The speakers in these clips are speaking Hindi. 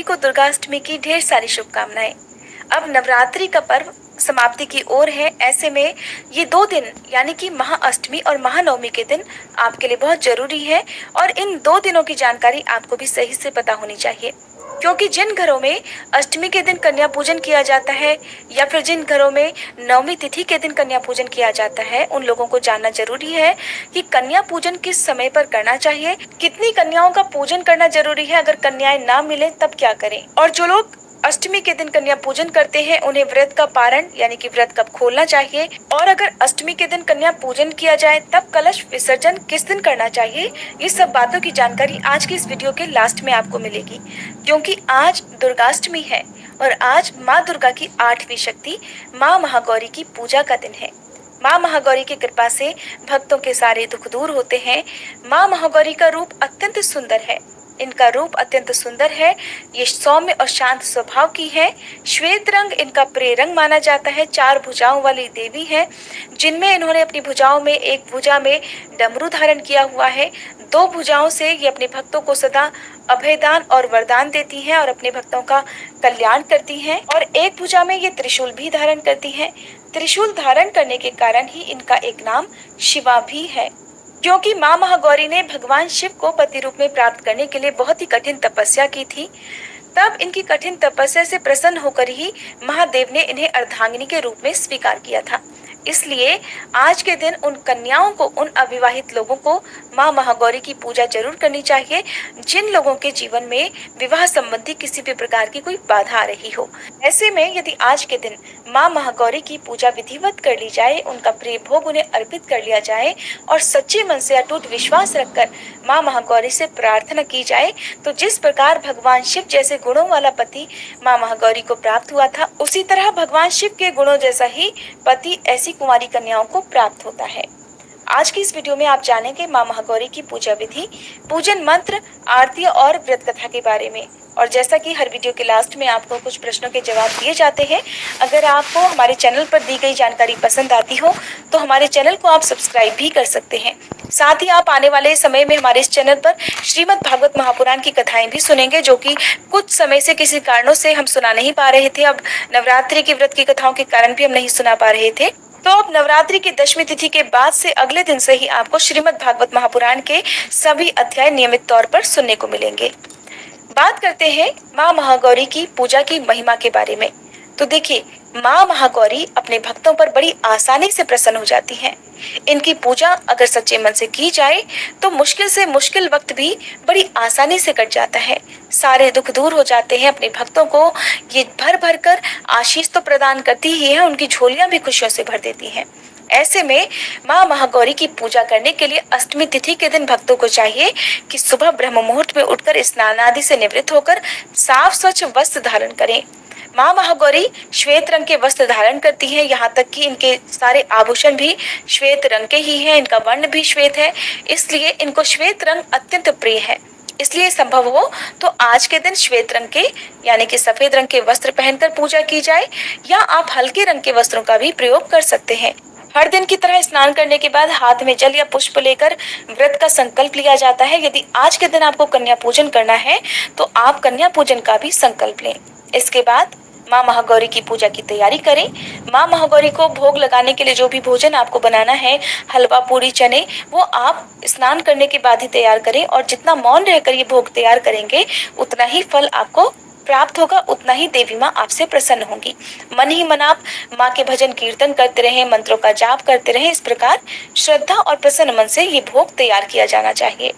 को दुर्गाष्टमी की ढेर सारी शुभकामनाएं। अब नवरात्रि का पर्व समाप्ति की ओर है। ऐसे में ये 2 दिन यानी कि महाअष्टमी और महानवमी के दिन आपके लिए बहुत जरूरी है और इन 2 दिनों की जानकारी आपको भी सही से पता होनी चाहिए, क्योंकि जिन घरों में अष्टमी के दिन कन्या पूजन किया जाता है या फिर जिन घरों में नवमी तिथि के दिन कन्या पूजन किया जाता है, उन लोगों को जानना जरूरी है कि कन्या पूजन किस समय पर करना चाहिए, कितनी कन्याओं का पूजन करना जरूरी है, अगर कन्याएं ना मिले तब क्या करें। और जो लोग अष्टमी के दिन कन्या पूजन करते हैं उन्हें व्रत का पारण यानी कि व्रत कब खोलना चाहिए, और अगर अष्टमी के दिन कन्या पूजन किया जाए तब कलश विसर्जन किस दिन करना चाहिए, ये सब बातों की जानकारी आज की इस वीडियो के लास्ट में आपको मिलेगी, क्योंकि आज दुर्गाष्टमी है और आज माँ दुर्गा की 8वीं शक्ति माँ महागौरी की पूजा का दिन है। माँ महागौरी की कृपा से भक्तों के सारे दुख दूर होते हैं। माँ महागौरी का रूप अत्यंत सुंदर है। इनका रूप अत्यंत सुंदर है। ये सौम्य और शांत स्वभाव की है। श्वेत रंग इनका प्रिय रंग माना जाता है। 4 भुजाओं वाली देवी है, जिनमें इन्होंने अपनी भुजाओं में एक भुजा में डमरू धारण किया हुआ है। 2 भुजाओं से ये अपने भक्तों को सदा अभयदान और वरदान देती हैं और अपने भक्तों का कल्याण करती हैं। और एक भुजा में ये त्रिशूल भी धारण करती हैं। त्रिशूल धारण करने के कारण ही इनका एक नाम शिवा भी है, क्योंकि माँ महागौरी ने भगवान शिव को पति रूप में प्राप्त करने के लिए बहुत ही कठिन तपस्या की थी। तब इनकी कठिन तपस्या से प्रसन्न होकर ही महादेव ने इन्हें अर्धांगिनी के रूप में स्वीकार किया था। इसलिए आज के दिन उन कन्याओं को, उन अविवाहित लोगों को माँ महागौरी की पूजा जरूर करनी चाहिए, जिन लोगों के जीवन में विवाह संबंधी किसी भी प्रकार की कोई बाधा आ रही हो। ऐसे में यदि आज के दिन माँ महागौरी की पूजा विधिवत कर ली जाए, उनका प्रिय भोग उन्हें अर्पित कर लिया जाए और सच्चे मन से अटूट विश्वास रखकर माँ महागौरी से प्रार्थना की जाए, तो जिस प्रकार भगवान शिव जैसे गुणों वाला पति माँ महागौरी को प्राप्त हुआ था, उसी तरह भगवान शिव के गुणों जैसा ही पति ऐसी कुंवारी कन्याओं को प्राप्त होता है। आज की इस वीडियो में आप जानेंगे माँ महागौरी की पूजा विधि, पूजन मंत्र, आरती और व्रत कथा के बारे में। और जैसा कि हर वीडियो के लास्ट में आपको कुछ प्रश्नों के जवाब दिए जाते हैं, अगर आपको हमारे चैनल पर दी गई जानकारी पसंद आती हो तो हमारे चैनल को आप सब्सक्राइब भी कर सकते हैं। साथ ही आप आने वाले समय में हमारे इस चैनल पर श्रीमद् भागवत महापुराण की कथाएं भी सुनेंगे, जो कि कुछ समय से किसी कारणों से हम सुना नहीं पा रहे थे। अब नवरात्रि की व्रत की कथाओं के कारण भी हम नहीं सुना पा रहे थे, तो अब नवरात्रि की 10वीं तिथि के बाद से अगले दिन से ही आपको श्रीमद् भागवत महापुराण के सभी अध्याय नियमित तौर पर सुनने को मिलेंगे। बात करते हैं माँ महागौरी की पूजा की महिमा के बारे में। तो देखिए, माँ महागौरी अपने भक्तों पर बड़ी आसानी से प्रसन्न हो जाती हैं। इनकी पूजा अगर सच्चे मन से की जाए तो मुश्किल से मुश्किल वक्त भी बड़ी आसानी से कट जाता है। सारे दुख दूर हो जाते हैं। अपने भक्तों को ये भर भर कर आशीष तो प्रदान करती ही है, उनकी झोलियां भी खुशियों से भर देती हैं। ऐसे में माँ महागौरी की पूजा करने के लिए अष्टमी तिथि के दिन भक्तों को चाहिए कि सुबह ब्रह्म मुहूर्त में उठकर स्नान आदि से निवृत्त होकर साफ स्वच्छ वस्त्र धारण करें। माँ महागौरी श्वेत रंग के वस्त्र धारण करती हैं, यहाँ तक कि इनके सारे आभूषण भी श्वेत रंग के ही हैं। इनका वर्ण भी श्वेत है, इसलिए इनको श्वेत रंग अत्यंत प्रिय है। इसलिए संभव हो तो आज के दिन श्वेत रंग के यानी कि सफेद रंग के वस्त्र पहनकर पूजा की जाए, या आप हल्के रंग के वस्त्रों का भी प्रयोग कर सकते हैं। हर दिन की तरह स्नान करने के बाद हाथ में जल या पुष्प लेकर व्रत का संकल्प लिया जाता है। यदि आज के दिन आपको कन्या पूजन करना है तो आप कन्या पूजन का भी संकल्प लें। इसके बाद माँ महागौरी की पूजा की तैयारी करें। माँ महागौरी को भोग लगाने के लिए जो भी भोजन आपको बनाना है, हलवा, पूरी, चने, वो आप स्नान करने के बाद ही तैयार करें। और जितना मौन रहकर ये भोग तैयार करेंगे उतना ही फल आपको प्राप्त होगा, उतना ही देवी माँ आपसे प्रसन्न होंगी। मन ही मन आप माँ के भजन कीर्तन करते रहें, मंत्रों का जाप करते रहें। इस प्रकार श्रद्धा और प्रसन्न मन से ये भोग तैयार किया जाना चाहिए।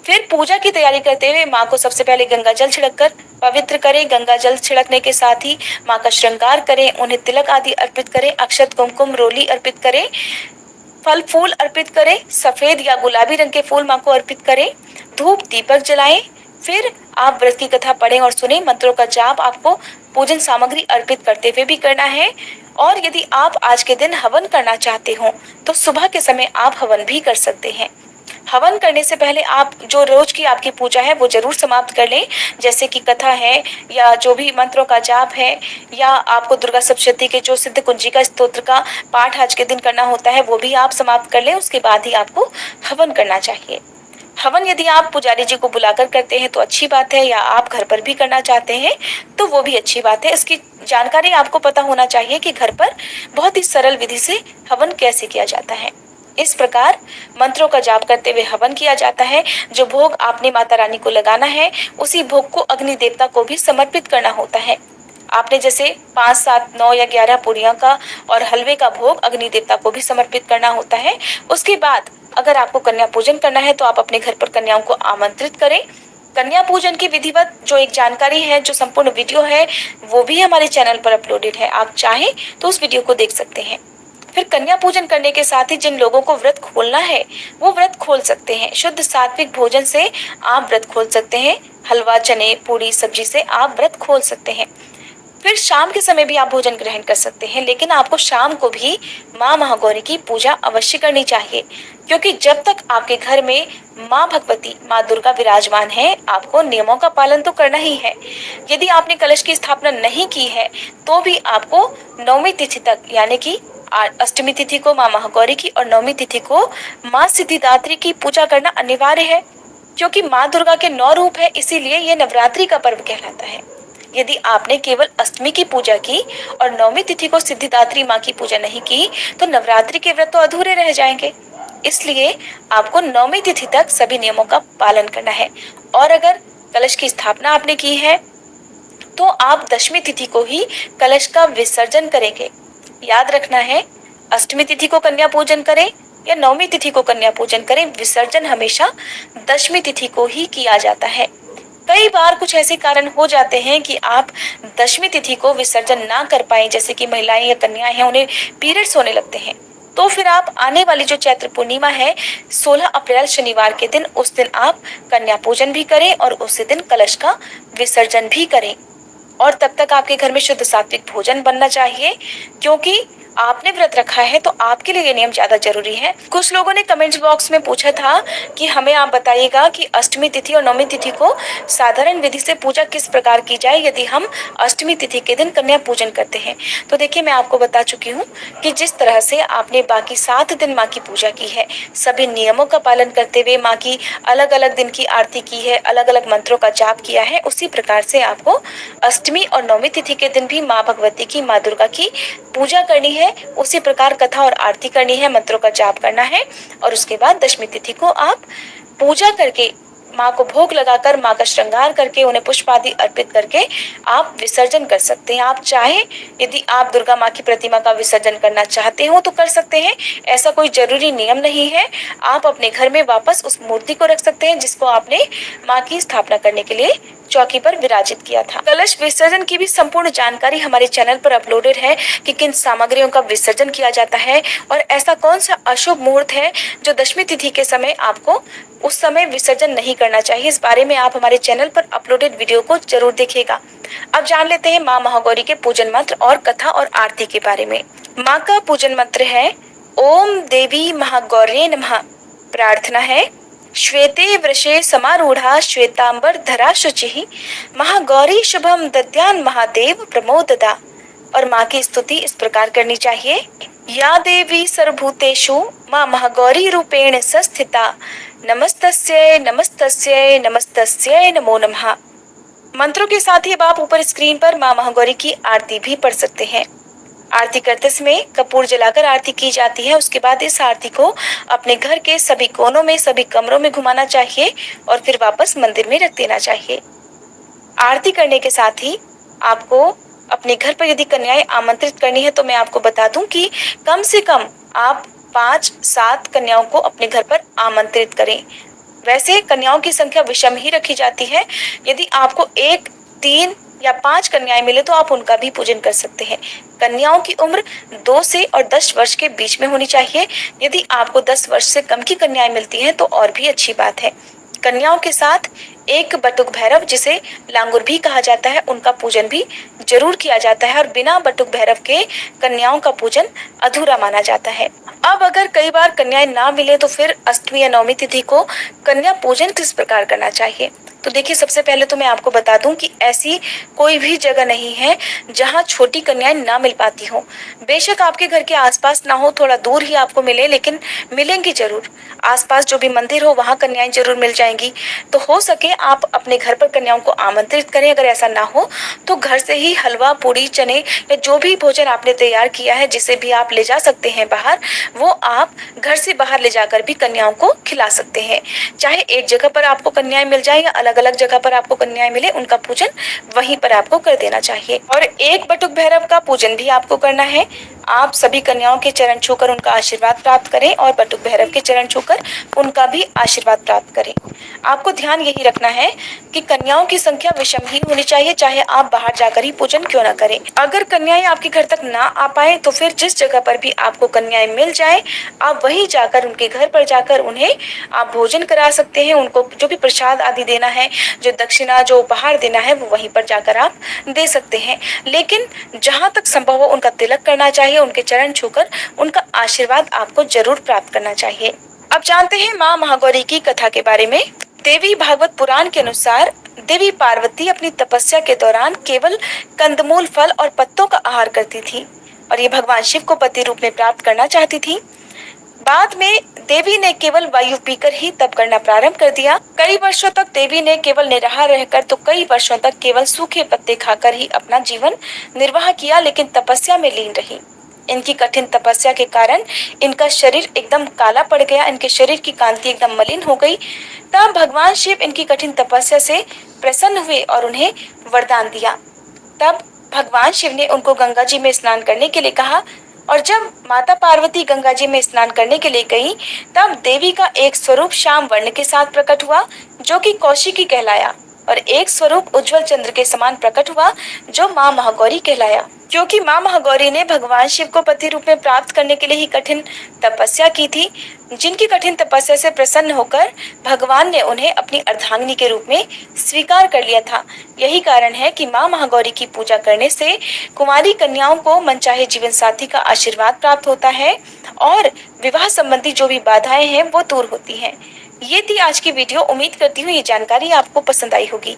फिर पूजा की तैयारी करते हुए माँ को सबसे पहले गंगा जल छिड़ककर पवित्र करें। गंगा जल छिड़कने के साथ ही माँ का श्रृंगार करें, उन्हें तिलक आदि अर्पित करें, अक्षत, कुमकुम, रोली अर्पित करें, फल फूल अर्पित करें, सफेद या गुलाबी रंग के फूल माँ को अर्पित करें, धूप दीपक जलाएं। फिर आप व्रत की कथा पढ़ें और सुने। मंत्रों का जाप आपको पूजन सामग्री अर्पित करते हुए भी करना है। और यदि आप आज के दिन हवन करना चाहते हो तो सुबह के समय आप हवन भी कर सकते हैं। हवन करने से पहले आप जो रोज की आपकी पूजा है वो जरूर समाप्त कर लें, जैसे कि कथा है या जो भी मंत्रों का जाप है, या आपको दुर्गा सप्तशती के जो सिद्ध कुंजिका स्तोत्र का पाठ आज के दिन करना होता है वो भी आप समाप्त कर लें। उसके बाद ही आपको हवन करना चाहिए। हवन यदि आप पुजारी जी को बुलाकर करते हैं तो अच्छी बात है, या आप घर पर भी करना चाहते हैं तो वो भी अच्छी बात है। इसकी जानकारी आपको पता होना चाहिए कि घर पर बहुत ही सरल विधि से हवन कैसे किया जाता है। इस प्रकार मंत्रों का जाप करते हुए हवन किया जाता है। जो भोग आपने माता रानी को लगाना है उसी भोग को अग्नि देवता को भी समर्पित करना होता है। आपने जैसे 5, 7, 9 या 11 पूरियों का और हलवे का भोग अग्नि देवता को भी समर्पित करना होता है। उसके बाद अगर आपको कन्या पूजन करना है तो आप अपने घर पर कन्याओं को आमंत्रित करें। कन्या पूजन की विधिवत जो एक जानकारी है, जो संपूर्ण वीडियो है, वो भी हमारे चैनल पर अपलोडेड है। आप चाहें तो उस वीडियो को देख सकते हैं। फिर कन्या पूजन करने के साथ ही जिन लोगों को व्रत खोलना है वो व्रत खोल सकते हैं। शुद्ध सात्विक भोजन से आप व्रत खोल सकते हैं। हलवा, चने, पूरी, सब्जी से आप व्रत खोल सकते हैं। फिर शाम के समय भी आप भोजन ग्रहण कर सकते हैं, लेकिन आपको शाम को भी माँ महागौरी की पूजा अवश्य करनी चाहिए, क्योंकि जब तक आपके घर में माँ भगवती, माँ दुर्गा विराजमान है, आपको नियमों का पालन तो करना ही है। यदि आपने कलश की स्थापना नहीं की है तो भी आपको नौमी तिथि तक, यानी कि अष्टमी तिथि को माँ महागौरी की और नौमी तिथि को माँ सिद्धिदात्री की पूजा करना अनिवार्य है, क्योंकि माँ दुर्गा के 9 रूप है, इसीलिए ये नवरात्रि का पर्व कहलाता है। यदि आपने केवल अष्टमी की पूजा की और नौमी तिथि को सिद्धिदात्री माँ की पूजा नहीं की तो नवरात्रि के व्रत तो अधूरे रह जाएंगे। इसलिए आपको नौमी तिथि तक सभी नियमों का पालन करना है। और अगर कलश की स्थापना आपने की है तो आप दशमी तिथि को ही कलश का विसर्जन करेंगे। याद रखना है, अष्टमी तिथि को कन्या पूजन करें या नौमी तिथि को कन्या पूजन करें, विसर्जन हमेशा दशमी तिथि को ही किया जाता है। कई बार कुछ ऐसे कारण हो जाते हैं कि आप दशमी तिथि को विसर्जन ना कर पाए, जैसे कि महिलाएं या कन्याएं हैं, उन्हें पीरियड्स होने लगते हैं, तो फिर आप आने वाली जो चैत्र पूर्णिमा है 16 अप्रैल शनिवार के दिन, उस दिन आप कन्या पूजन भी करें और उसी दिन कलश का विसर्जन भी करें। और तब तक आपके घर में शुद्ध सात्विक भोजन बनना चाहिए, क्योंकि आपने व्रत रखा है तो आपके लिए ये नियम ज्यादा जरूरी है। कुछ लोगों ने कमेंट्स बॉक्स में पूछा था कि हमें आप बताइएगा कि अष्टमी तिथि और नौमी तिथि को साधारण विधि से पूजा किस प्रकार की जाए यदि हम अष्टमी तिथि के दिन कन्या पूजन करते हैं। तो देखिए, मैं आपको बता चुकी हूँ कि जिस तरह से आपने बाकी 7 दिन माँ की पूजा की है, सभी नियमों का पालन करते हुए माँ की अलग अलग दिन की आरती की है, अलग अलग मंत्रों का जाप किया है, उसी प्रकार से आपको अष्टमी और नौमी तिथि के दिन भी माँ भगवती की, माँ दुर्गा की पूजा करनी है। उसी प्रकार कथा और आरती करनी है, मंत्रों का जाप करना है। और उसके बाद दशमी तिथि को आप पूजा करके, माँ को भोग लगाकर, माँ का श्रृंगार करके, उन्हें पुष्प आदि अर्पित करके आप विसर्जन कर सकते हैं। आप चाहे यदि आप दुर्गा माँ की प्रतिमा का विसर्जन करना चाहते हो तो कर सकते हैं, ऐसा कोई जरूरी नियम नहीं है। आप अपने घर में वापस उस मूर्ति को रख सकते हैं जिसको आपने माँ की स्थापना करने के लिए चौकी पर विराजित किया था। कलश विसर्जन की भी संपूर्ण जानकारी हमारे चैनल पर अपलोडेड है कि किन सामग्रियों का विसर्जन किया जाता है और ऐसा कौन सा अशुभ मुहूर्त है जो दशमी तिथि के समय आपको उस समय विसर्जन नहीं करना चाहिए। इस बारे में आप हमारे चैनल पर अपलोडेड वीडियो को जरूर देखिएगा। अब जान लेते हैं माँ महागौरी के पूजन मंत्र और कथा और आरती के बारे में। माँ का पूजन मंत्र है ओम देवी महागौर्ये नमः। प्रार्थना है श्वेते वृषे समारूढ़ा श्वेतांबर धरा शुचिः महागौरी शुभम दद्यान महादेव प्रमोददा। और माँ की स्तुति इस प्रकार करनी चाहिए। या देवी सर्वभूतेषु माँ महागौरी रूपेण संस्थिता नमस्तस्यै नमस्तस्यै नमस्तस्यै नमो नमः। मंत्रों के साथ ही अब आप ऊपर स्क्रीन पर माँ महागौरी की आरती भी पढ़ सकते हैं। आरती करते समय कपूर जलाकर आरती की जाती है। उसके बाद इस आरती को अपने घर के सभी कोनों में, सभी कमरों में घुमाना चाहिए और फिर वापस मंदिर में रख देना चाहिए। आरती करने के साथ ही आपको अपने घर पर यदि कन्याएं आमंत्रित करनी है तो मैं आपको बता दूं कि कम से कम आप 5-7 कन्याओं को अपने घर पर आमंत्रित करें। वैसे कन्याओं की संख्या विषम ही रखी जाती है। यदि आपको 1, 3 या 5 कन्याएं मिले तो आप उनका भी पूजन कर सकते हैं। कन्याओं की उम्र 2 से और 10 वर्ष के बीच में होनी चाहिए। यदि आपको 10 वर्ष से कम की कन्याएं मिलती हैं तो और भी अच्छी बात है। कन्याओं के साथ एक बटुक भैरव, जिसे लांगुर भी कहा जाता है, उनका पूजन भी जरूर किया जाता है और बिना बटुक भैरव के कन्याओं का पूजन अधूरा माना जाता है। अब अगर कई बार कन्याएं ना मिले तो फिर अष्टमी या नवमी तिथि को कन्या पूजन किस प्रकार करना चाहिए। तो देखिए, सबसे पहले तो मैं आपको बता दूं कि ऐसी कोई भी जगह नहीं है जहां छोटी कन्याएं ना मिल पाती हो। बेशक आपके घर के आसपास ना हो, थोड़ा दूर ही आपको मिले, लेकिन मिलेंगी जरूर। आसपास जो भी मंदिर हो वहां कन्याएं जरूर मिल जाएंगी। तो हो सके आप अपने घर पर कन्याओं को आमंत्रित करें। अगर ऐसा ना हो तो घर से ही हलवा, पूड़ी, चने या जो भी भोजन आपने तैयार किया है, जिसे भी आप ले जा सकते हैं बाहर, वो आप घर से बाहर ले जाकर भी कन्याओं को खिला सकते हैं। चाहे एक जगह पर आपको कन्याएं मिल जाए या अलग अलग जगह पर आपको कन्याएं मिले, उनका पूजन वहीं पर आपको कर देना चाहिए। और एक बटुक भैरव का पूजन भी आपको करना है। आप सभी कन्याओं के चरण छूकर उनका आशीर्वाद प्राप्त करें और बटुक भैरव के चरण छूकर उनका भी आशीर्वाद प्राप्त करें। आपको ध्यान यही रखना है कि कन्याओं की संख्या विषम ही होनी चाहिए, चाहे आप बाहर जाकर ही पूजन क्यों न करें। अगर कन्याएं आपके घर तक ना आ पाए तो फिर जिस जगह पर भी आपको कन्याएं मिल जाए, आप वहीं जाकर उनके घर पर जाकर उन्हें आप भोजन करा सकते हैं। उनको जो भी प्रसाद आदि देना है, जो दक्षिणा, जो उपहार देना है, वो वहीं पर जाकर आप दे सकते हैं। लेकिन जहां तक संभव हो उनका तिलक करना चाहिए, उनके चरण छूकर उनका आशीर्वाद आपको जरूर प्राप्त करना चाहिए। अब जानते हैं माँ महागौरी की कथा के बारे में। देवी भागवत पुराण के अनुसार देवी पार्वती अपनी तपस्या के दौरान केवल कंदमूल, फल और पत्तों का आहार करती थी और ये भगवान शिव को पति रूप में प्राप्त करना चाहती थी। बाद में देवी ने केवल वायु पीकर ही तप करना प्रारंभ कर दिया। कई वर्षों तक देवी ने केवल निराहार रहकर तो कई वर्षों तक केवल सूखे पत्ते खाकर ही अपना जीवन निर्वाह किया, लेकिन तपस्या में लीन रही। इनकी कठिन तपस्या के कारण इनका शरीर एकदम काला पड़ गया, इनके शरीर की कांति एकदम मलिन हो गई। तब भगवान शिव इनकी कठिन तपस्या से प्रसन्न हुए और उन्हें वरदान दिया। तब भगवान शिव ने उनको गंगा जी में स्नान करने के लिए कहा और जब माता पार्वती गंगा जी में स्नान करने के लिए गई, तब देवी का एक स्वरूप श्याम वर्ण के साथ प्रकट हुआ, जो कि कौशिकी कहलाया, और एक स्वरूप उज्जवल चंद्र के समान प्रकट हुआ, जो माँ महागौरी कहलाया। क्योंकि माँ महागौरी ने भगवान शिव को पति रूप में प्राप्त करने के लिए ही कठिन तपस्या की थी, जिनकी कठिन तपस्या से प्रसन्न होकर भगवान ने उन्हें अपनी अर्धांगिनी के रूप में स्वीकार कर लिया था। यही कारण है कि माँ महागौरी की पूजा करने से कुंवारी कन्याओं को मनचाहे जीवन साथी का आशीर्वाद प्राप्त होता है और विवाह संबंधी जो भी बाधाएं हैं वो दूर होती हैं। ये थी आज की वीडियो। उम्मीद करती हूँ ये जानकारी आपको पसंद आई होगी।